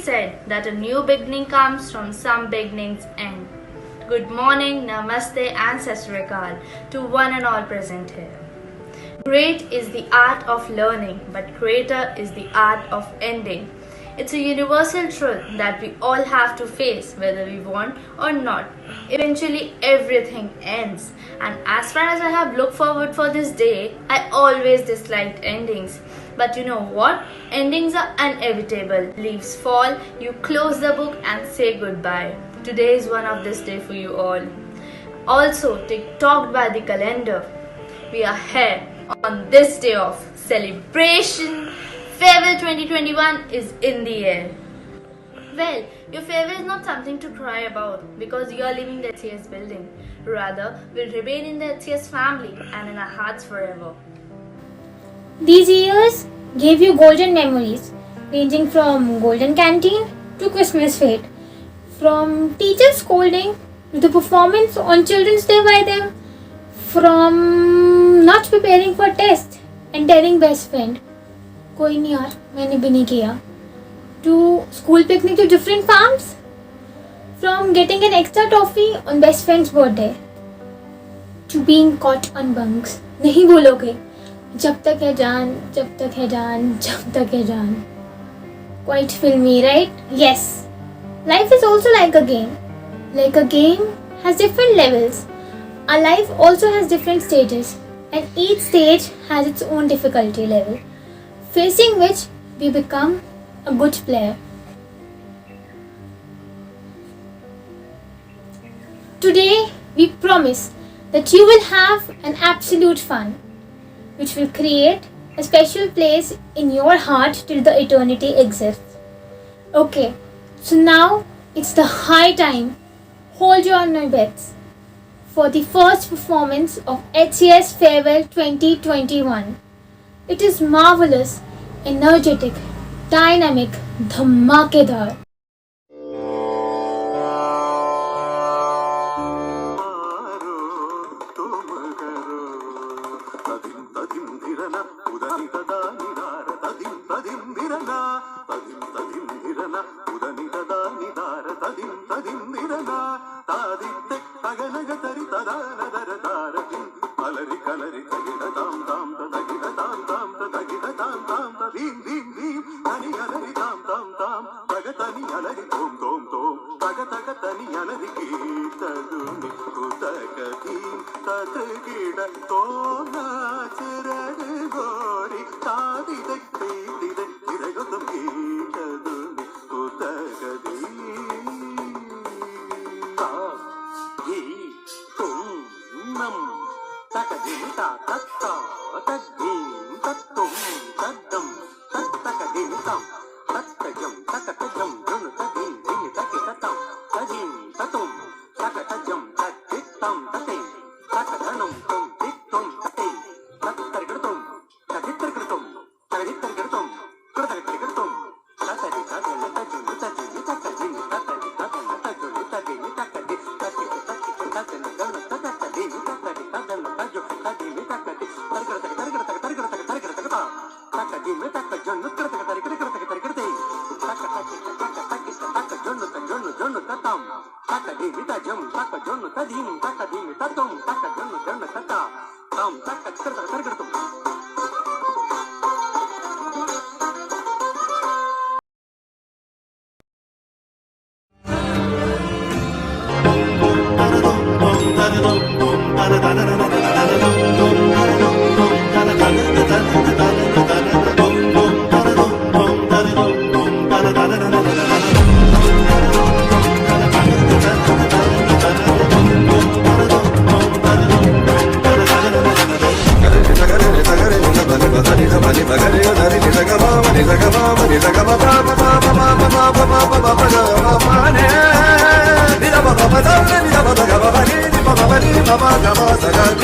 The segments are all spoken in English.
said that a new beginning comes from some beginning's end. Good morning, namaste and Sat Sri Akal to one and all present here. Great is the art of learning, but greater is the art of ending. It's a universal truth that we all have to face whether we want or not. Eventually everything ends, and as far as I have looked forward for this day, I always disliked endings. But you know what? Endings are inevitable. Leaves fall, you close the book and say goodbye. Today is one of this day for you all. Also, TikToked by the calendar. We are here on this day of celebration. Farewell 2021 is in the air. Well, your farewell is not something to cry about because you are leaving the HCS building. Rather, will remain in the HCS family and in our hearts forever. These years gave you golden memories, ranging from golden canteen to Christmas fete, from teachers scolding to the performance on Children's Day by them, from not preparing for tests and telling best friend, कोई नहीं यार मैंने भी नहीं किया, to school picnic to different farms, from getting an extra toffee on best friend's birthday, to being caught on bunks. नहीं बोलोगे जब तक है जान, जब तक है जान, जब तक है जान. Quite filmy, right? Yes. Life is also like a game. Like a game has different levels. Our life also has different stages, and each stage has its own difficulty level, facing which we become a good player. Today, we promise that you will have an absolute fun, which will create a special place in your heart till the eternity exists. Okay, so now it's the high time. Hold your bets for the first performance of HCS Farewell 2021. It is marvelous, energetic, dynamic, dhamakedar. Baba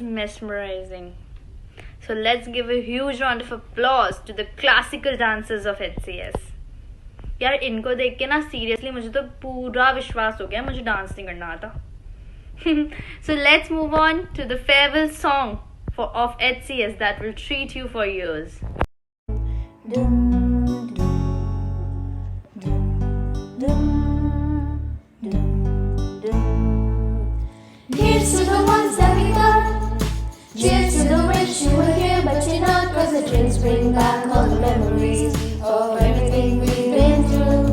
mesmerizing. So let's give a huge round of applause to the classical dancers of HCS. यार इनको देख के ना seriously मुझे तो पूरा विश्वास हो गया मुझे डांस नहीं करना आता. So let's move on to the farewell song of HCS that will treat you for years. Here's to the ones that we got. Cheers to the wish you were here, but you're not. 'Cause the drinks bring back all the memories of everything we've been through.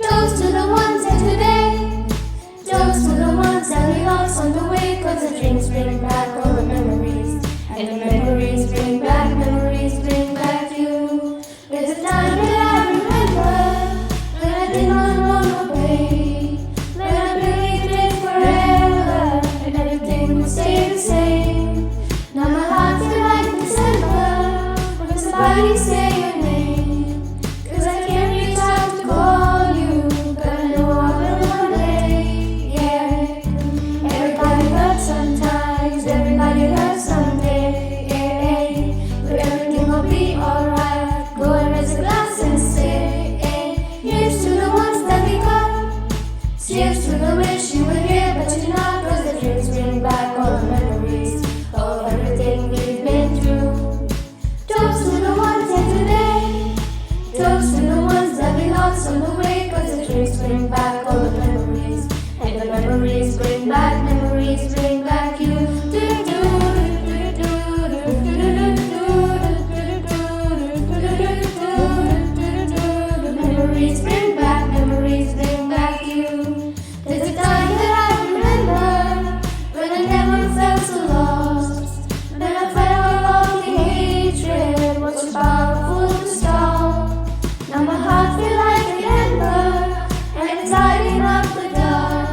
Toast to the ones that today. Toast to the ones that we lost on the way. 'Cause the drinks bring back all the memories. And the memories bring back you. There's a time that I remember when I did not know no pain. When I believed it forever and everything would stay the same. Now my heart feels like December when somebody say your name. 'Cause I can't reach out to call you, but I know I will one day. Yeah, everybody hurts sometimes, everybody hurts someday. Yeah, but everything will be alright. Go and raise a glass and say, here's to the ones that we got. Cheers to the wish you were here, but you're not. 'Cause the drinks bring back all the memories of everything we've been through. Toast to the ones that today. Toast to the ones that we lost on the way. 'Cause the drinks bring back all the memories. And the memories bring back you. Memories bring back you. There's a time that I remember when I never felt so lost. Then I felt all the hatred was so powerful to stop. Now my heart feels like an ember and it's lighting up the dark.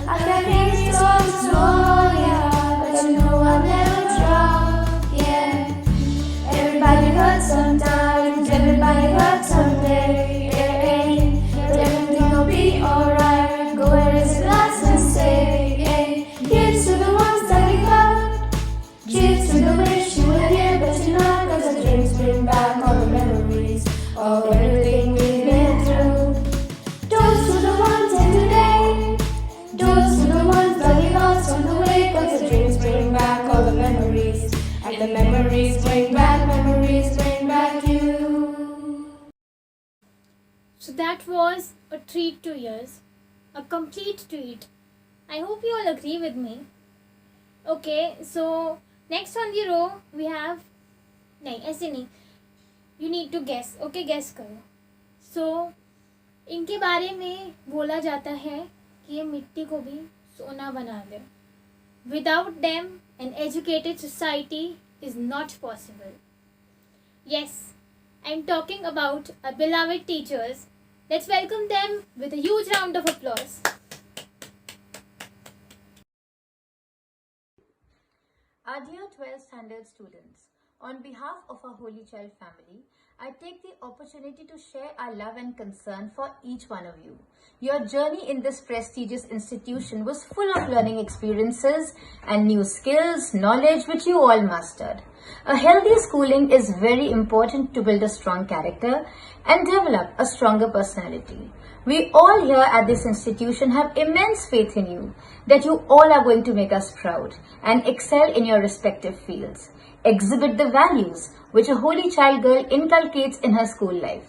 I can hear these songs small, yeah, but you know I'll never drop. Yeah, everybody hurts sometimes, everybody hurts someday. But everything will be alright. Go and raise a glass and say, here's to the ones that we got. Cheers to the wish you were here, but you're not. 'Cause the drinks bring back all the memories of everything we've been through. Toast to the ones that today. Toast to the ones that we lost on the way. 'Cause the drinks bring back all the memories. And the memories bring back you. So that was a treat to ears, a complete treat. I hope you all agree with me. Okay, so next on the row we have नहीं ऐसे नहीं, you need to guess. Okay, guess करो. So इनके बारे में बोला जाता है कि ये मिट्टी को भी सोना बना दे. Without them, an educated society is not possible. Yes, I'm talking about our beloved teachers. Let's welcome them with a huge round of applause. Our dear 12th standard students, on behalf of our Holy Child family, I take the opportunity to share our love and concern for each one of you. Your journey in this prestigious institution was full of learning experiences and new skills, knowledge which you all mastered. A healthy schooling is very important to build a strong character and develop a stronger personality. We all here at this institution have immense faith in you that you all are going to make us proud and excel in your respective fields. Exhibit the values which a holy child girl inculcates in her school life.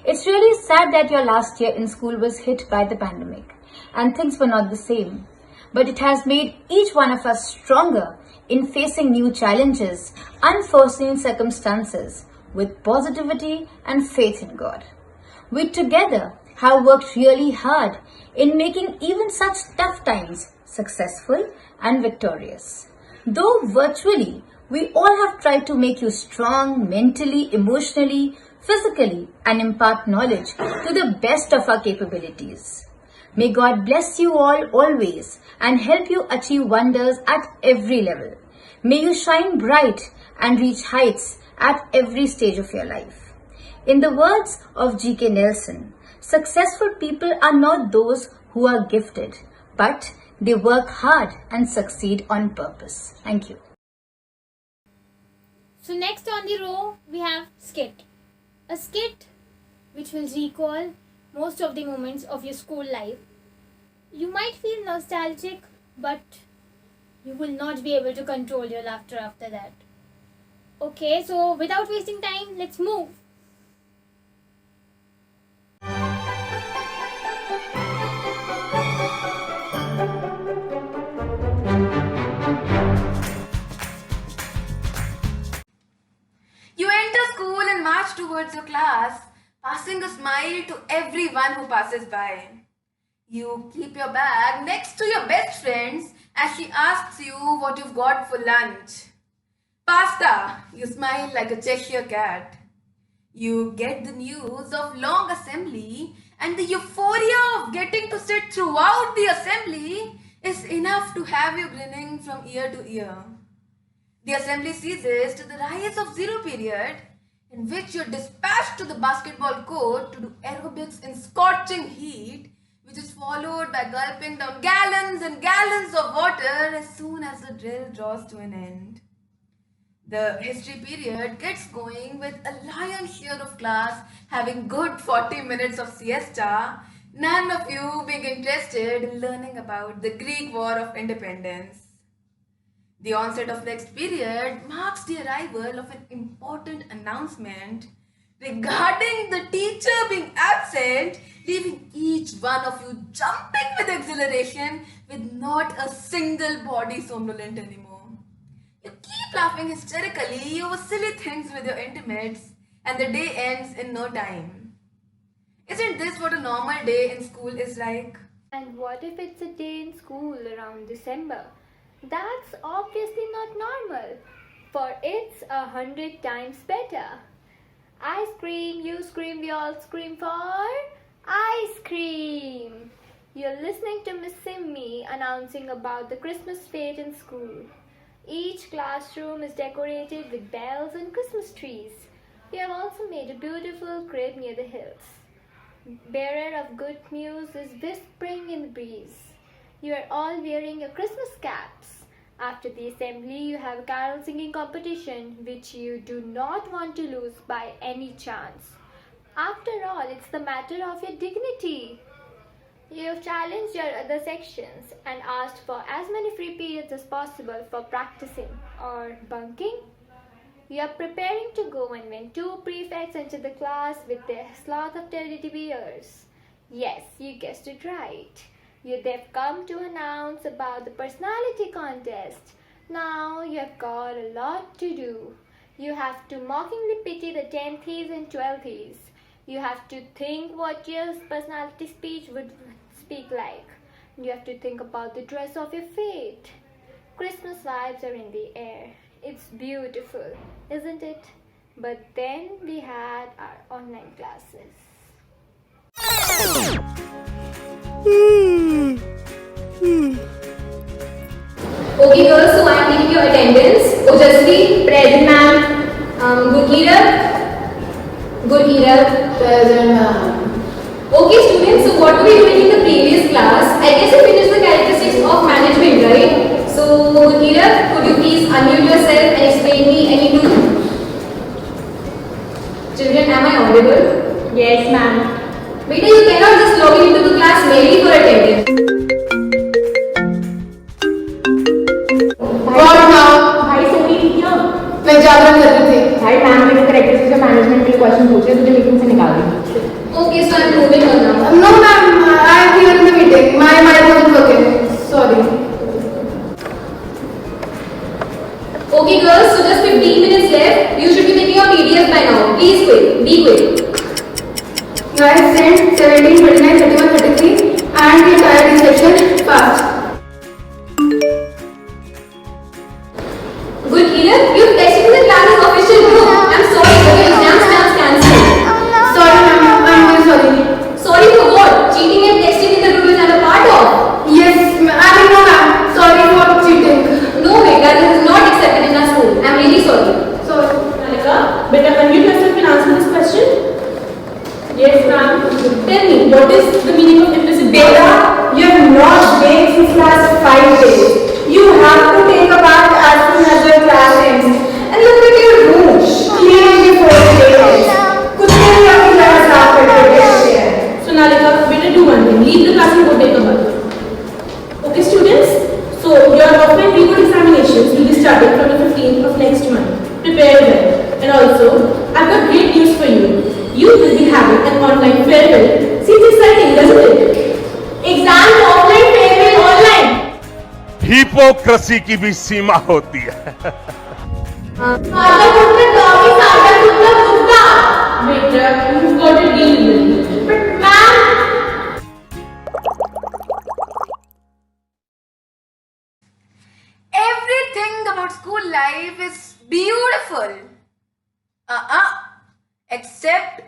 It's really sad that your last year in school was hit by the pandemic and things were not the same. But it has made each one of us stronger in facing new challenges, unforeseen circumstances with positivity and faith in God. We together have worked really hard in making even such tough times successful and victorious. Though virtually, we all have tried to make you strong mentally, emotionally, physically, and impart knowledge to the best of our capabilities. May God bless you all always and help you achieve wonders at every level. May you shine bright and reach heights at every stage of your life. In the words of G.K. Nelson, successful people are not those who are gifted, but They work hard and succeed on purpose. Thank you. So next on the row we have skit. A skit which will recall most of the moments of your school life. You might feel nostalgic, but you will not be able to control your laughter after that. Okay, so without wasting time, let's move. You enter school and march towards your class, passing a smile to everyone who passes by. You keep your bag next to your best friend's as she asks you what you've got for lunch. Pasta, you smile like a Cheshire cat. You get the news of long assembly, and the euphoria of getting to sit throughout the assembly is enough to have you grinning from ear to ear. The assembly ceases to the rise of zero period, in which you're dispatched to the basketball court to do aerobics in scorching heat, which is followed by gulping down gallons and gallons of water as soon as the drill draws to an end. The history period gets going with a lion's share of class having good 40 minutes of siesta, none of you being interested in learning about the Greek War of Independence. The onset of next period marks the arrival of an important announcement regarding the teacher being absent, leaving each one of you jumping with exhilaration with not a single body somnolent anymore. You keep laughing hysterically over silly things with your intimates, and the day ends in no time. Isn't this what a normal day in school is like? And what if it's a day in school around December? That's obviously not normal, for it's 100 times better. I scream, you scream, we all scream for ice cream. You're listening to Miss Simmi announcing about the Christmas fete in school. Each classroom is decorated with bells and Christmas trees. We have also made a beautiful crib near the hills. Bearer of good news is whispering in the breeze. You are all wearing your Christmas caps. After the assembly, you have a carol singing competition which you do not want to lose by any chance. After all, it's the matter of your dignity. You have challenged your other sections and asked for as many free periods as possible for practicing or bunking. You are preparing to go and when two prefects enter the class with their sloth of teddy bears. Yes, you guessed it right. They've come to announce about the personality contest. Now you have got a lot to do. You have to mockingly pity the 10thies and 12thies. You have to think what your personality speech would speak like. You have to think about the dress of your fate. Christmas vibes are in the air. It's beautiful, isn't it? But then we had our online classes. Okay girls, so I am taking your attendance. Ojasvi, present ma'am. Gurkirab, present ma'am. Okay students, so what were we doing in the previous class? I guess we finished the characteristics of management, right? So Gurkirab, could you please unmute yourself and explain me any two? Children, am I audible? Yes ma'am. Beta, you cannot just log into the class merely for attendance. भाई सोनी थी क्या? मैं जागरण कर रही थी। भाई ma'am ने characteristics of management के क्वेश्चन पूछे, तुझे मीटिंग से निकाल दी। Okay, so I'm moving on now. No ma'am, I am here in the meeting. My mic wasn't working. Sorry. Okay girls, so just 15 minutes left. You should be making your PDF by now. Please quick, be quick. Guys, send 17, 29, 31, 33 and the entire section fast. Good Kiran, you've texted the class's official group. I'm sorry, but your exam stands cancelled. Sorry ma'am, I'm very sorry. Sorry for what? Cheating and texting in the group is not a part of. Yes, I don't know ma'am. Sorry for cheating. No Megha, this is not accepted in our school. I'm really sorry. Sorry. Malika, better unmute yourself and answer this question. Yes, ma'am. Tell me, what is the meaning of implicit bias? Beta, you have not baked democracy की भी सीमा होती है। Better, you've got to deal with it. But ma'am, Everything about school life is beautiful. Except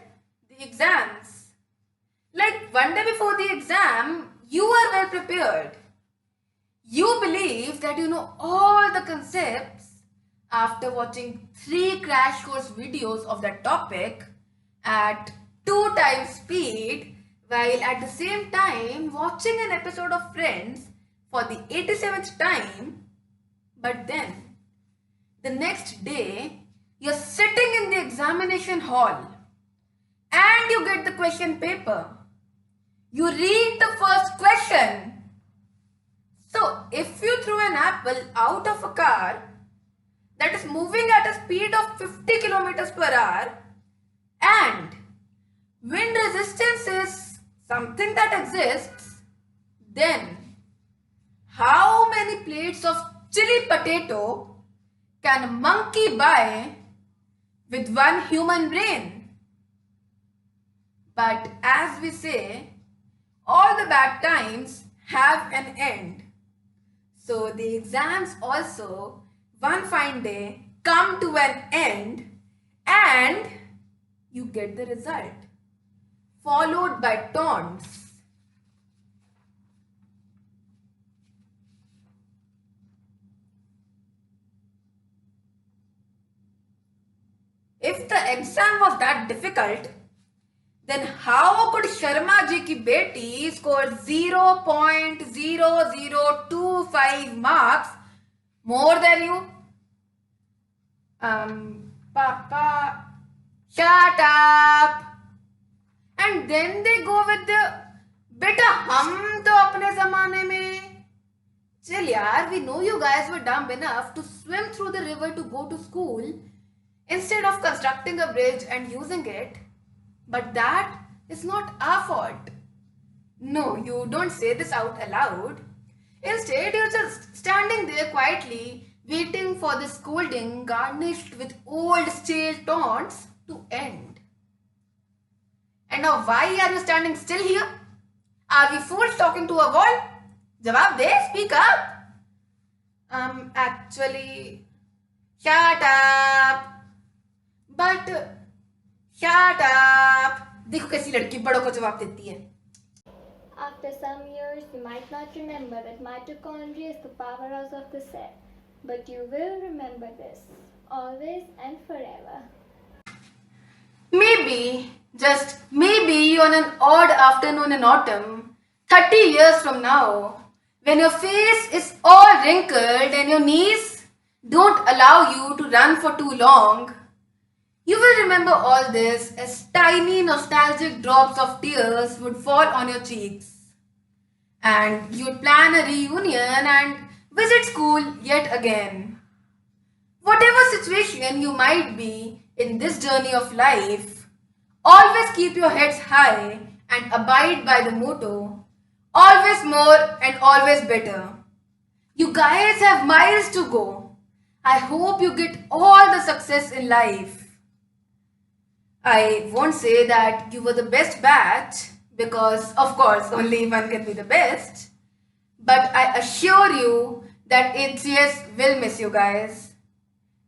the exams. Like one day before the exam, you are well prepared. You believe that you know all the concepts after watching 3 crash course videos of that topic at 2 times speed, while at the same time watching an episode of Friends for the 87th time. But then, the next day, you're sitting in the examination hall and you get the question paper. You read the first question. So, if you throw an apple out of a car that is moving at a speed of 50 kilometers per hour and wind resistance is something that exists, then how many plates of chili potato can a monkey buy with one human brain? But as we say, all the bad times have an end. So the exams also, one fine day, come to an end and you get the result, followed by taunts. If the exam was that difficult, then how could Sharma ji ki beti score 0.0025 marks more than you? Papa, shut up. And then they go with the, beta hum to apne zamane mein. Chill yaar, we know you guys were dumb enough to swim through the river to go to school instead of constructing a bridge and using it. But that is not our fault. No, you don't say this out aloud. Instead, you're just standing there quietly, waiting for the scolding garnished with old stale taunts to end. And now why are you standing still here? Are we fools talking to a wall? Jawab de, speak up. Actually, shut up. But shut up. देखो कैसी लड़की बड़ों को जवाब देती है. After some years, you might not remember that mitochondria is the powerhouse of the cell, but you will remember this, always and forever. Maybe, just maybe on an odd afternoon in autumn, 30 years from now, when your face is all wrinkled and your knees don't allow you to run for too long, you will remember all this as tiny nostalgic drops of tears would fall on your cheeks. And you would plan a reunion and visit school yet again. Whatever situation you might be in this journey of life, always keep your heads high and abide by the motto, always more and always better. You guys have miles to go. I hope you get all the success in life. I won't say that you were the best batch because, of course, only one can be the best. But I assure you that ACS will miss you guys.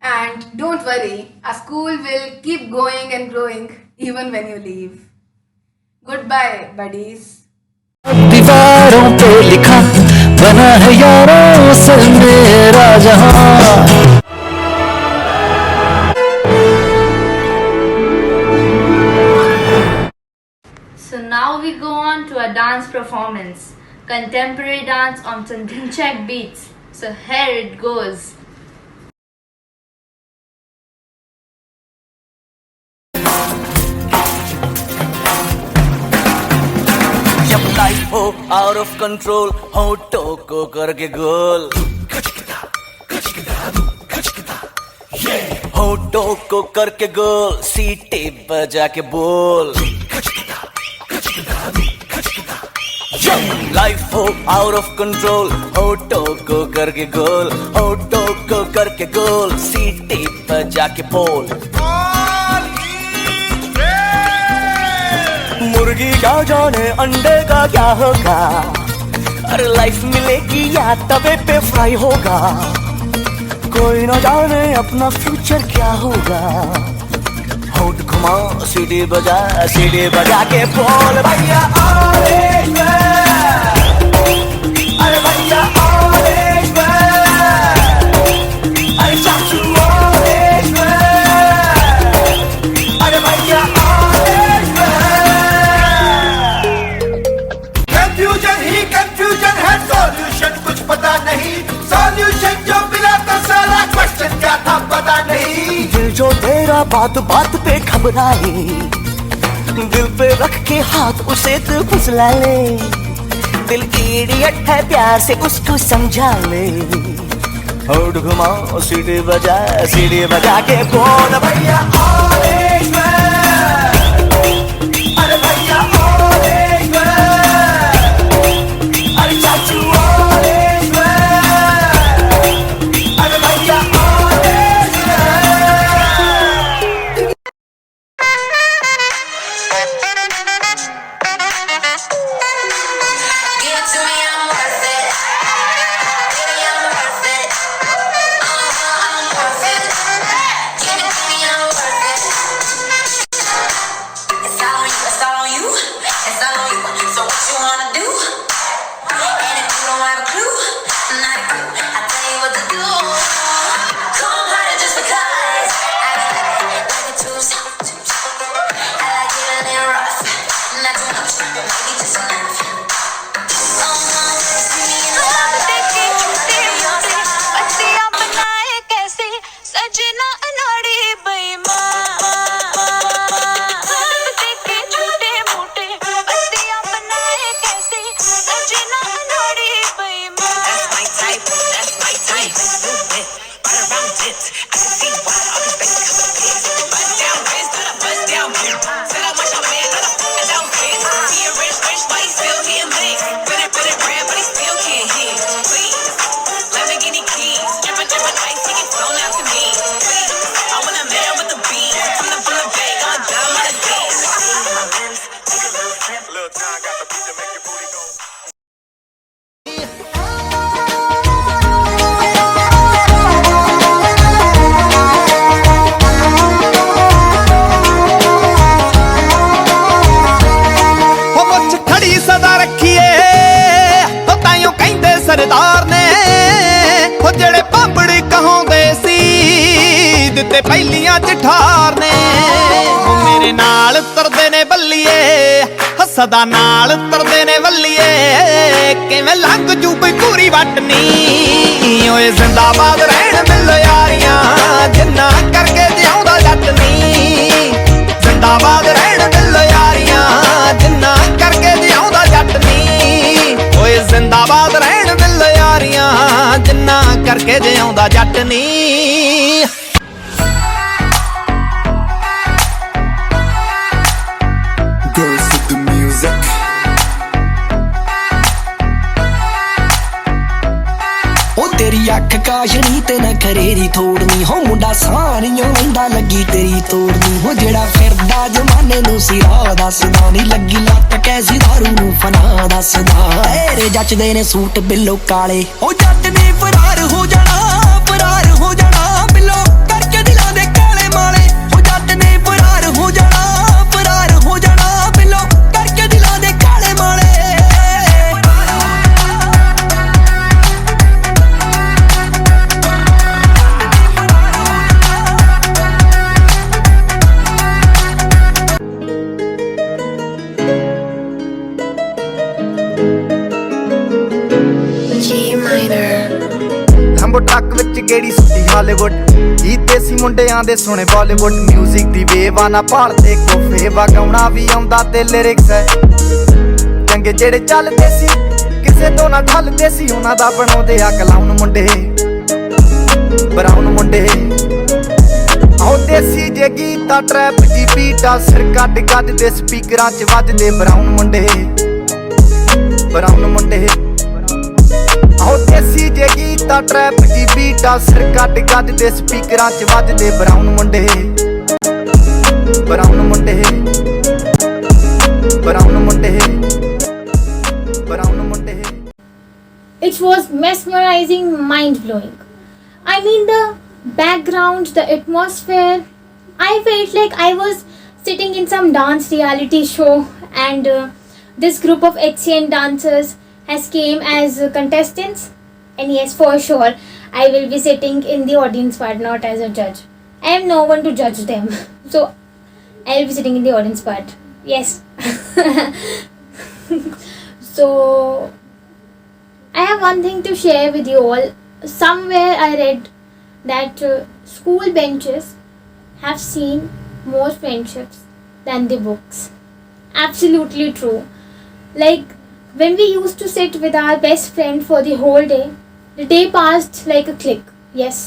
And don't worry, our school will keep going and growing even when you leave. Goodbye, buddies. दीवारों पे लिखा बना है यारों से मेरा जहां. So now we go on to a dance performance, contemporary dance on some Dhinchak beats. So here it goes. जब लाइफ हो आउट ऑफ कंट्रोल होठों को करके गोल, होठों को करके गोल, सीटी बजा के बोल. लाइफ हो आउट ऑफ कंट्रोल, होठों को करके गोल, होठों को करके गोल, सीटी पर जाके पोल। मुर्गी क्या जाने अंडे का क्या होगा, अरे लाइफ मिलेगी या तवे पे फ्राई होगा, कोई ना जाने अपना फ्यूचर क्या होगा। होठ घुमा सीढ़ी बजा के बोल भैया ऑरेंज मैन, अरे भैया ऑरेंज मैन, अरे चाचू ऑरेंज मैन, अरे भैया ऑरेंज मैन। कंफ्यूजन ही कंफ्यूजन है, सॉल्यूशन कुछ पता नहीं, सॉल्यूशन जो मिला तो सारा क्वेश्चन क्या था पता नहीं। दिल जो तेरा बात बात पे घबराए, दिल पे रख के हाथ उसे तू फुसला ले, दिल इडियट है प्यार से उसको समझा ले। होठ घुमा सीढ़ी बजा के बोल भैया ऑरेंज मैन, अरे भैया ऑरेंज मैन, अरे चाचू ऑरेंज मैन, अरे भैया ऑरेंज मैन। सरदार ने हो जेड़े पापड़ी कहोंदे सी दिते पहलियां च ठार ने, ओ मेरे नाल तरदे ने बल्लीए, हसदा नाल तरदे ने बल्लीए, किवें लंघ जू कोई पूरी वटनी। ओए जिंदाबाद रहन मिल यारियां, जिन्ना करके जिउंदा जट नी। जिंदाबाद रहन मिल यारियां, जिन्ना करके जिउंदा जट नी। ओए जिंदाबाद रहन मिल यारियां, जिन्ना करके जिउंदा जट नी। तेरी अख काशनी ते न खरेरी थोड़नी, हो मुंडा सारियों वंदा लगी तेरी तोड़नी। हो जेड़ा फिरदा जमाने नू सिरा दसदा, नी लगी लत कैसी दारू नू फना दसदा। तेरे जचदे ने सूट बिल्लो काले, हो जट ने फरार हो जाना, फरार हो जाना बिल्लो करके दिलां दे काले माले। हो जट ने फरार हो जाना, फरार हो जाना बिल्लो करके दिलां दे काले माले। ਲੰਬੋ ਟਰੱਕ ਵਿੱਚ ਗੇੜੀ ਸੁੱਟੀ ਹਾਲੀਵੁੱਡ, ਜੀ ਦੇਸੀ ਮੁੰਡਿਆਂ ਦੇ ਸੋਹਣੇ ਬਾਲੀਵੁੱਡ। ਮਿਊਜ਼ਿਕ ਦੀ ਵੇਵ ਆ ਨਾ ਭਾਲਦੇ ਕੋਫੇ, ਵਗਾਉਣਾ ਵੀ ਆਉਂਦਾ ਤੇ ਲਿਰਿਕਸ ਹੈ ਚੰਗੇ ਜਿਹੜੇ ਚੱਲਦੇ ਸੀ, ਕਿਸੇ ਤੋਂ ਨਾ ਠੱਲਦੇ ਸੀ। ਉਹਨਾਂ ਦਾ ਬਣਾਉਂਦੇ ਆ ਕਲਾਉਨ ਮੁੰਡੇ, ਬਰਾਉਨ ਮੁੰਡੇ। ਆਓ ਦੇਸੀ ਜੇ ਗੀਤਾ ਟਰੈਪ ਦੀ ਬੀਟਾ, ਸਿਰ ਕੱਢ ਦੇ ਸਪੀਕਰਾਂ 'ਚ ਵੱਜਦੇ ਬਰਾਉਨ ਮੁੰਡੇ। ਬਰਾਊਨ ਮੁੰਡੇ ਆਹੋ ਦੇਸੀ ਜੇ ਗੀਤਾਂ ਟਰੈਪ ਦੀ ਬੀਟਾਂ ਸਿਰ ਕੱਟ ਗੱਜ ਦੇ ਸਪੀਕਰਾਂ 'ਚ ਵੱਜਦੇ ਬਰਾਊਨ ਮੁੰਡੇ ਬਰਾਊਨ ਮੁੰਡੇ ਬਰਾਊਨ ਮੁੰਡੇ ਬਰਾਊਨ ਮੁੰਡੇ It was mesmerizing, mind-blowing. I mean, the background, the atmosphere. I felt like I was sitting in some dance reality show, and this group of HCN dancers has came as contestants. And yes, for sure, I will be sitting in the audience part, not as a judge. I am no one to judge them, so I will be sitting in the audience part. Yes. So I have one thing to share with you all. Somewhere I read that school benches have seen more friendships than the books. Absolutely true. Like when we used to sit with our best friend for the whole day, the day passed like a click. Yes,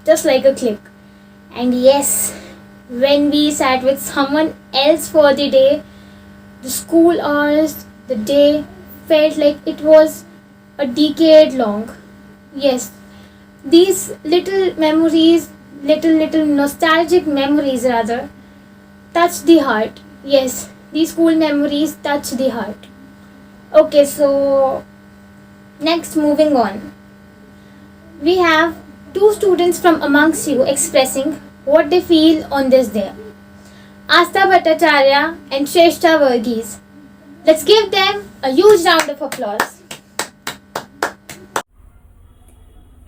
just like a click. And yes, when we sat with someone else for the day, the school hours, the day felt like it was a decade long. Yes, these little memories, little nostalgic memories rather, touch the heart. Yes, these school memories touch the heart. Okay, so next, moving on, we have two students from amongst you expressing what they feel on this day. Astha Bhattacharya and Shrestha Varghese. Let's give them a huge round of applause.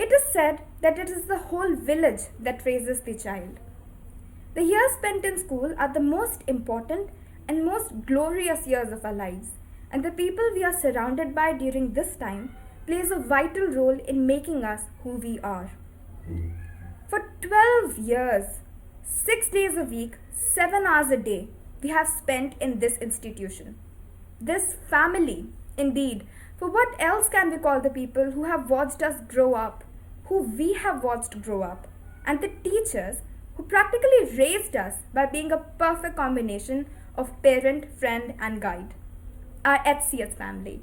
It is said that it is the whole village that raises the child. The years spent in school are the most important and most glorious years of our lives, and the people we are surrounded by during this time plays a vital role in making us who we are. For 12 years, 6 days a week, 7 hours a day, we have spent in this institution. This family, indeed, for what else can we call the people who have watched us grow up, who we have watched grow up, and the teachers who practically raised us by being a perfect combination of parent, friend, and guide, our HCS family.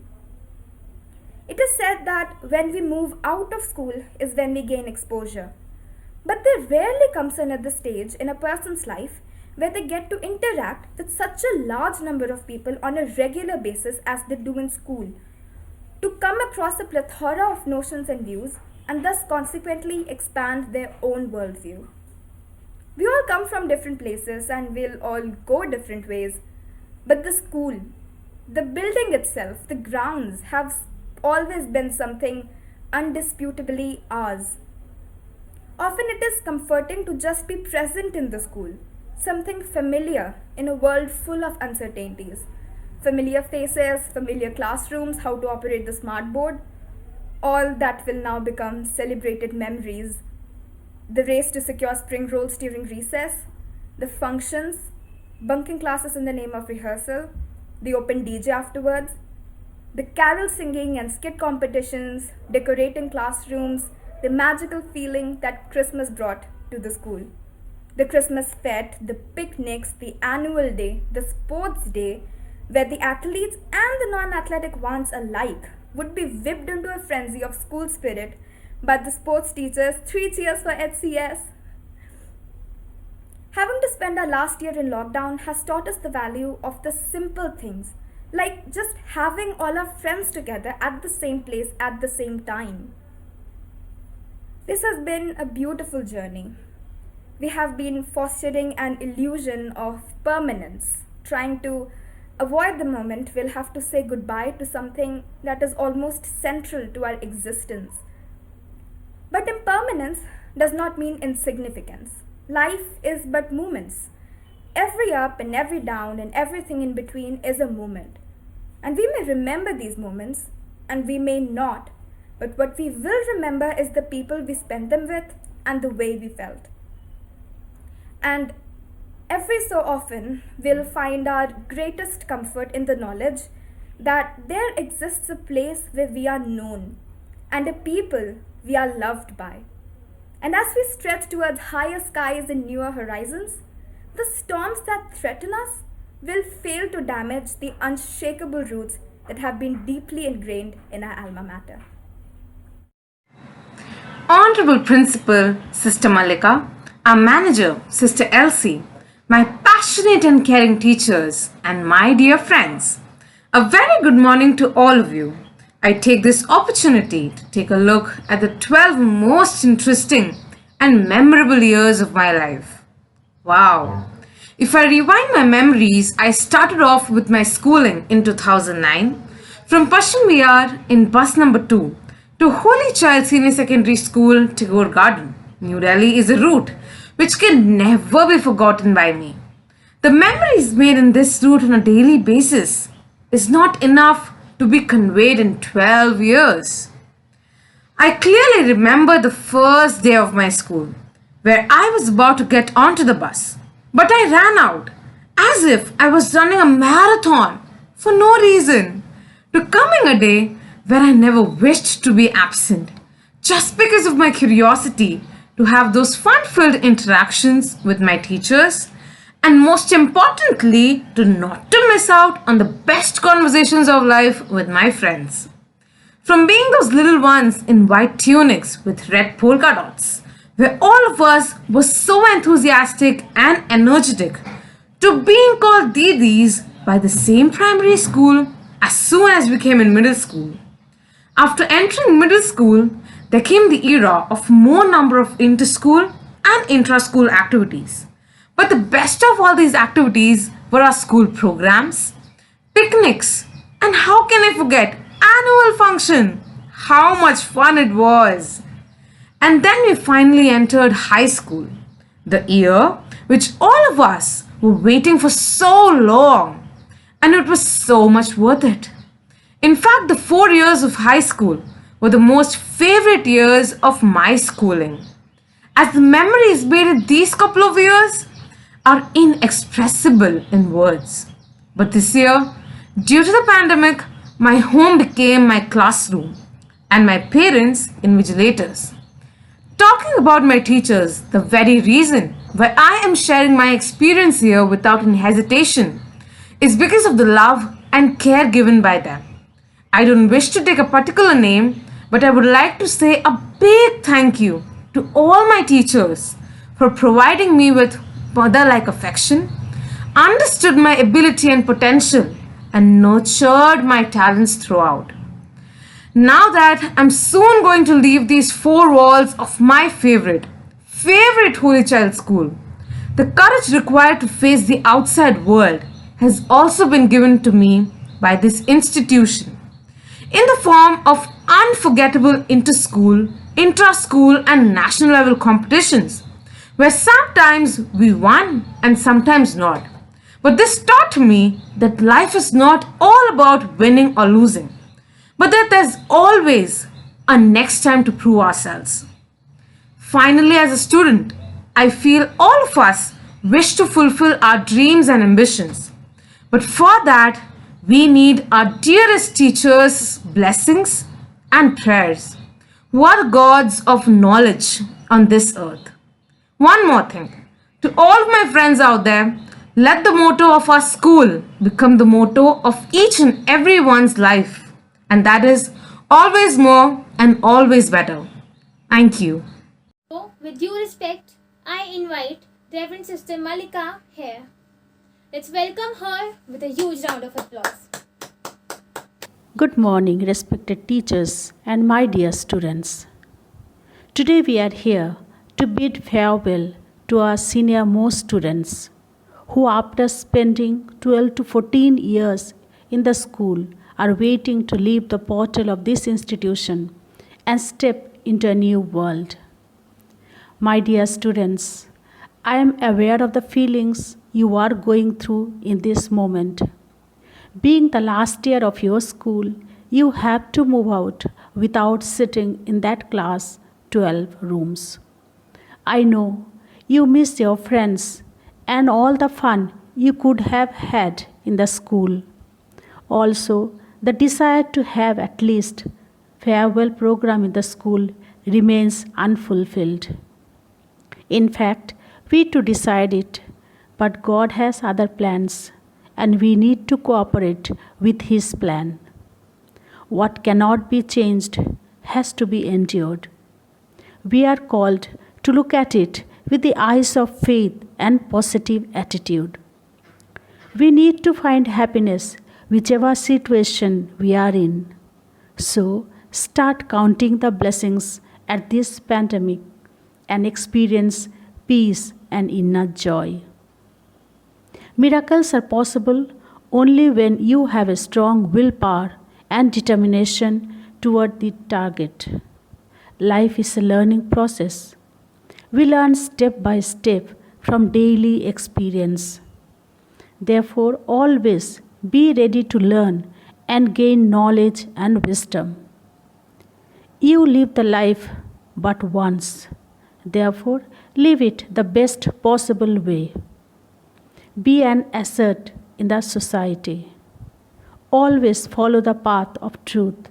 It is said that when we move out of school is when we gain exposure, but there rarely comes another stage in a person's life where they get to interact with such a large number of people on a regular basis as they do in school, to come across a plethora of notions and views, and thus consequently expand their own worldview. We all come from different places and we'll all go different ways, but the school, the building itself, the grounds have always been something undisputably ours. Often it is comforting to just be present in the school, something familiar in a world full of uncertainties. Familiar faces, familiar classrooms, how to operate the smart board, all that will now become celebrated memories. The race to secure spring rolls during recess, the functions, bunking classes in the name of rehearsal, the open DJ afterwards, the carol singing and skit competitions, decorating classrooms, the magical feeling that Christmas brought to the school. The Christmas fete, the picnics, the annual day, the sports day, where the athletes and the non-athletic ones alike would be whipped into a frenzy of school spirit by the sports teachers. 3 cheers for HCS. Having to spend our last year in lockdown has taught us the value of the simple things, like just having all our friends together at the same place at the same time. This has been a beautiful journey. We have been fostering an illusion of permanence, trying to avoid the moment we'll have to say goodbye to something that is almost central to our existence. But impermanence does not mean insignificance. Life is but moments. Every up and every down and everything in between is a moment. And we may remember these moments and we may not, but what we will remember is the people we spent them with and the way we felt. And every so often, we'll find our greatest comfort in the knowledge that there exists a place where we are known and a people we are loved by. And as we stretch towards higher skies and newer horizons, the storms that threaten us will fail to damage the unshakable roots that have been deeply ingrained in our alma mater. Honorable Principal, Sister Malika, our manager, Sister Elsie, my passionate and caring teachers, and my dear friends, a very good morning to all of you. I take this opportunity to take a look at the 12 most interesting and memorable years of my life. Wow! If I rewind my memories, I started off with my schooling in 2009 from Pashchim Vihar in bus number 2 to Holy Child Senior Secondary School, Tagore Garden. New Delhi is a route which can never be forgotten by me. The memories made in this route on a daily basis is not enough to be conveyed in 12 years. I clearly remember the first day of my school, where I was about to get onto the bus, but I ran out as if I was running a marathon for no reason, becoming a day where I never wished to be absent, just because of my curiosity to have those fun-filled interactions with my teachers, and most importantly, to not to miss out on the best conversations of life with my friends. From being those little ones in white tunics with red polka dots, where all of us were so enthusiastic and energetic, to being called Didis by the same primary school as soon as we came in middle school. After entering middle school, there came the era of more number of inter-school and intra-school activities. But the best of all these activities were our school programs, picnics, and how can I forget annual function? How much fun it was! And then we finally entered high school, the year which all of us were waiting for so long, and it was so much worth it. In fact, the 4 years of high school were the most favorite years of my schooling, as the memories made in these couple of years are inexpressible in words. But this year, due to the pandemic, my home became my classroom and my parents invigilators. Talking about my teachers, the very reason why I am sharing my experience here without any hesitation is because of the love and care given by them. I don't wish to take a particular name, but I would like to say a big thank you to all my teachers for providing me with mother-like affection, understood my ability and potential, and nurtured my talents throughout. Now that I'm soon going to leave these 4 walls of my favorite Holy Child school, the courage required to face the outside world has also been given to me by this institution in the form of unforgettable inter-school, intra-school, and national level competitions, where sometimes we won and sometimes not. But this taught me that life is not all about winning or losing, but that there's always a next time to prove ourselves. Finally, as a student, I feel all of us wish to fulfill our dreams and ambitions. But for that, we need our dearest teachers' blessings and prayers, who are gods of knowledge on this earth. One more thing, to all of my friends out there, let the motto of our school become the motto of each and everyone's life, and that is always more and always better. Thank you. So, with due respect, I invite Reverend Sister Malika here. Let's welcome her with a huge round of applause. Good morning, respected teachers and my dear students. Today we are here to bid farewell to our senior most students who, after spending 12 to 14 years in the school, are waiting to leave the portal of this institution and step into a new world. My dear students, I am aware of the feelings you are going through in this moment. Being the last year of your school, you have to move out without sitting in that class 12 rooms. I know you miss your friends and all the fun you could have had in the school. Also, the desire to have at least farewell program in the school remains unfulfilled. In fact, we too decide it, but God has other plans and we need to cooperate with His plan. what cannot be changed has to be endured. We are called to look at it with the eyes of faith and positive attitude. We need to find happiness whichever situation we are in. So, start counting the blessings at this pandemic and experience peace and inner joy. Miracles are possible only when you have a strong willpower and determination toward the target. Life is a learning process. We learn step by step from daily experience. Therefore, always be ready to learn and gain knowledge and wisdom. You live the life but once. Therefore, live it the best possible way. Be an asset in the society. Always follow the path of truth,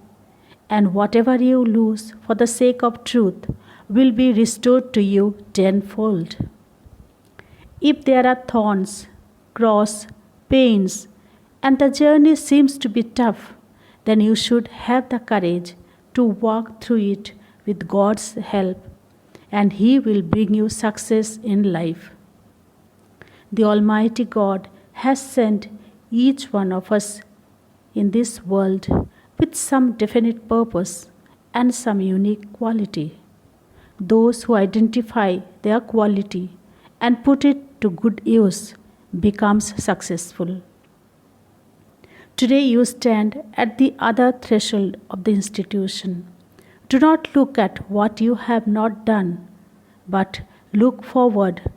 and whatever you lose for the sake of truth will be restored to you tenfold. If there are thorns, cross, pains, and the journey seems to be tough, then you should have the courage to walk through it with God's help, and He will bring you success in life. The Almighty God has sent each one of us in this world with some definite purpose and some unique quality. Those who identify their quality and put it to good use becomes successful. Today you stand at the other threshold of the institution. Do not look at what you have not done, but look forward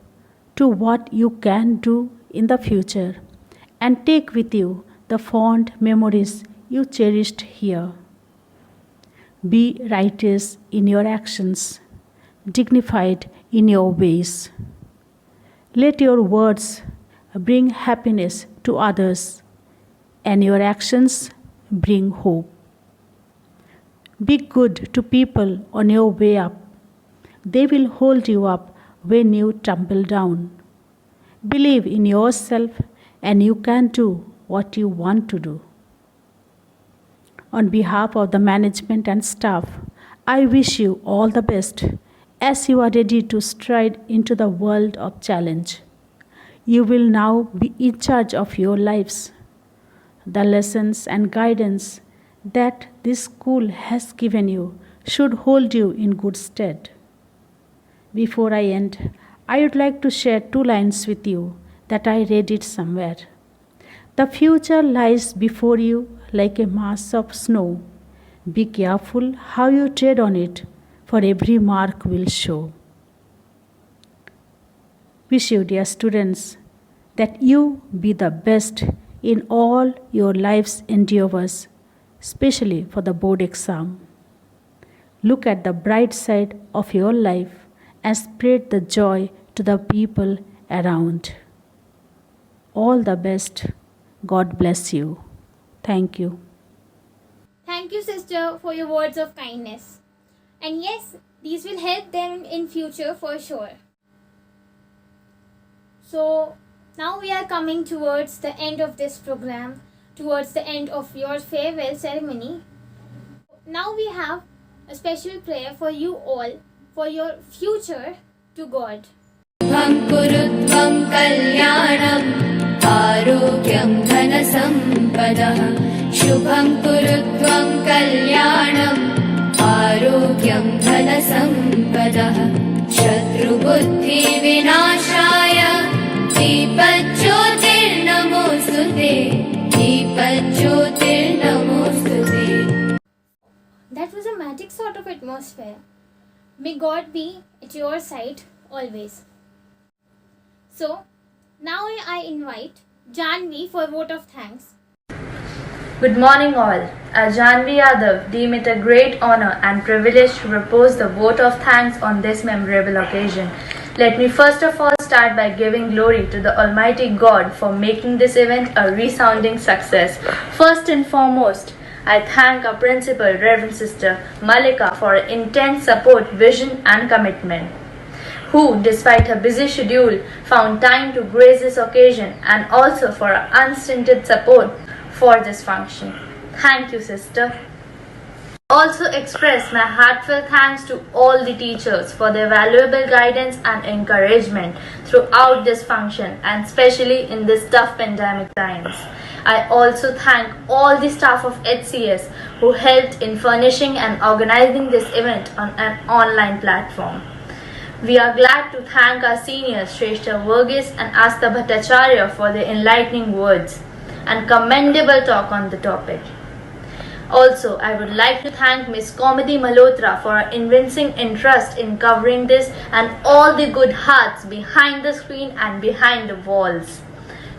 to what you can do in the future and take with you the fond memories you cherished here. Be righteous in your actions, dignified in your ways. Let your words bring happiness to others, and your actions bring hope. Be good to people on your way up. They will hold you up when you tumble down. Believe in yourself, and you can do what you want to do. On behalf of the management and staff, I wish you all the best as you are ready to stride into the world of challenge. You will now be in charge of your lives. The lessons and guidance that this school has given you should hold you in good stead. Before I end, I would like to share 2 lines with you that I read it somewhere. The future lies before you like a mass of snow. Be careful how you tread on it, for every mark will show. Wish you, dear students, that you be the best in all your life's endeavors, especially for the board exam. Look at the bright side of your life and spread the joy to the people around. All the best. God bless you. Thank you. Thank you, sister, for your words of kindness. And yes, these will help them in future for sure. So, now we are coming towards the end of this program, towards the end of your farewell ceremony. Now we have a special prayer for you all, for your future to God. Shubham kurutvam kalyanam Arogyam dhana sampadah Shubham kurutvam kalyanam Arogyam dhana sampadah Shatru buddhi vinashaya Deepajyotir namostute Deepajyotir namostute. That was a magic sort of atmosphere. May God be at your side always. So, now I invite Janvi for a vote of thanks. Good morning all. As Janvi Yadav deem it a great honor and privilege to propose the vote of thanks on this memorable occasion. Let me first of all start by giving glory to the Almighty God for making this event a resounding success. First and foremost, I thank our principal, Reverend Sister Malika, for her intense support, vision and commitment, who, despite her busy schedule, found time to grace this occasion, and also for her unstinted support for this function. Thank you, sister. also express my heartfelt thanks to all the teachers for their valuable guidance and encouragement throughout this function, and especially in this tough pandemic times. I also thank all the staff of HCS who helped in furnishing and organizing this event on an online platform. We are glad to thank our seniors Shrestha Verghese and Asta Bhattacharya for their enlightening words and commendable talk on the topic. Also, I would like to thank Ms. Komati Malhotra for her evincing interest in covering this and all the good hearts behind the screen and behind the walls.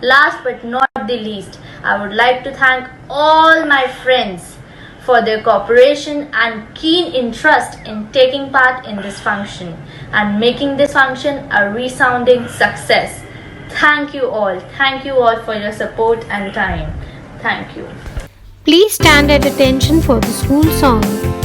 Last but not the least, I would like to thank all my friends for their cooperation and keen interest in taking part in this function and making this function a resounding success. Thank you all for your support and time. Thank you. Please stand at attention for the school song.